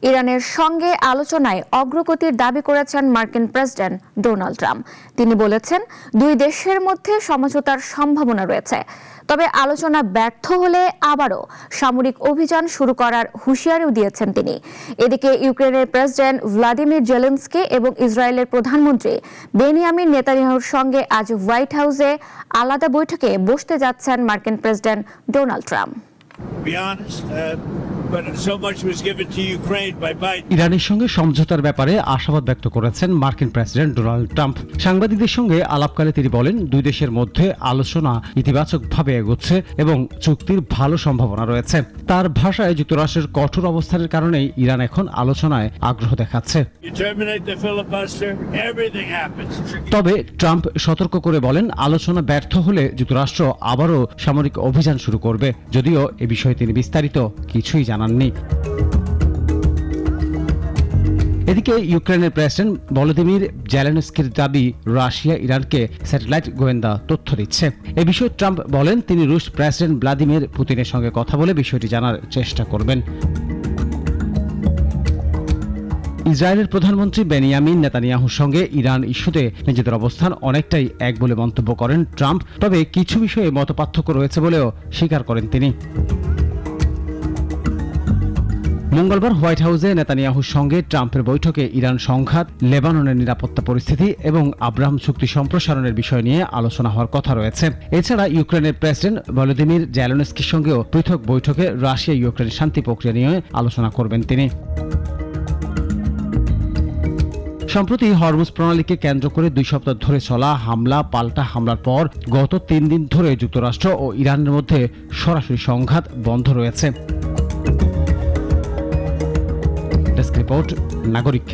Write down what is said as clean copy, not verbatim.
ইরানের সঙ্গে আলোচনায় অগ্রগতির দাবি করেছেন মার্কিন প্রেসিডেন্ট ডোনাল্ড ট্রাম্প। তিনি বলেছেন, দুই দেশের মধ্যে সমঝোতার সম্ভাবনা রয়েছে, তবে আলোচনা ব্যর্থ হলে আবারও সামরিক অভিযান শুরু করার হুঁশিয়ারিও দিয়েছেন তিনি। এদিকে ইউক্রেনের প্রেসিডেন্ট ভ্লাদিমির জেলেনস্কি এবং ইসরায়েলের প্রধানমন্ত্রী বেনিয়ামিন নেতানিয়াহুর সঙ্গে আজ হোয়াইট হাউসে আলাদা বৈঠকে বসতে যাচ্ছেন মার্কিন প্রেসিডেন্ট ডোনাল্ড ট্রাম্প। ইরানের সঙ্গে সমঝোতার ব্যাপারে আশাবাদ ব্যক্ত করেছেন মার্কিন প্রেসিডেন্ট ডোনাল্ড ট্রাম্প। সাংবাদিকদের সঙ্গে আলাপকালে তিনি বলেন, দুই দেশের মধ্যে আলোচনা ইতিবাচকভাবে এগোচ্ছে এবং চুক্তির ভালো সম্ভাবনা রয়েছে। তার ভাষায়, যুক্তরাষ্ট্রের কঠোর অবস্থানের কারণেই ইরান এখন আলোচনায় আগ্রহ দেখাচ্ছে। তবে ট্রাম্প সতর্ক করে বলেন, আলোচনা ব্যর্থ হলে যুক্তরাষ্ট্র আবারও সামরিক অভিযান শুরু করবে, যদিও এ বিষয়ে তিনি বিস্তারিত কিছুই জানাননি। এদিকে ইউক্রেনের প্রেসিডেন্ট ভলোদিমির জেলেনস্কির দাবি, রাশিয়া ইরানকে স্যাটেলাইট গোয়েন্দা তথ্য দিচ্ছে। এ বিষয়ে ট্রাম্প বলেন, তিনি রুশ প্রেসিডেন্ট ভ্লাদিমির পুতিনের সঙ্গে কথা বলে বিষয়টি জানার চেষ্টা করবেন। ইসরায়েলের প্রধানমন্ত্রী বেনিয়ামিন নেতানিয়াহুর সঙ্গে ইরান ইস্যুতে নিজেদের অবস্থান অনেকটাই এক বলে মন্তব্য করেন ট্রাম্প। তবে কিছু বিষয়ে মতপার্থক্য রয়েছে বলেও স্বীকার করেন তিনি। মঙ্গলবার হোয়াইট হাউসে নেতানিয়াহুর সঙ্গে ট্রাম্পের বৈঠকে ইরান সংঘাত, লেবাননের নিরাপত্তা পরিস্থিতি এবং আব্রাহাম চুক্তি সম্প্রসারণের বিষয় নিয়ে আলোচনা হওয়ার কথা রয়েছে। এছাড়া ইউক্রেনের প্রেসিডেন্ট ভলোদিমির জেলেনস্কির সঙ্গেও পৃথক বৈঠকে রাশিয়া ইউক্রেন শান্তি প্রক্রিয়া নিয়ে আলোচনা করবেন তিনি। সম্প্রতি হরমুজ প্রণালীকে কেন্দ্র করে 2 সপ্তাহ ধরে চলা হামলা পাল্টা হামলার পর গত 3 দিন ধরে যুক্তরাষ্ট্র ও ইরানের মধ্যে সরাসরি সংঘাত বন্ধ রয়েছে। ডেস্ক রিপোর্ট, নাগরিক।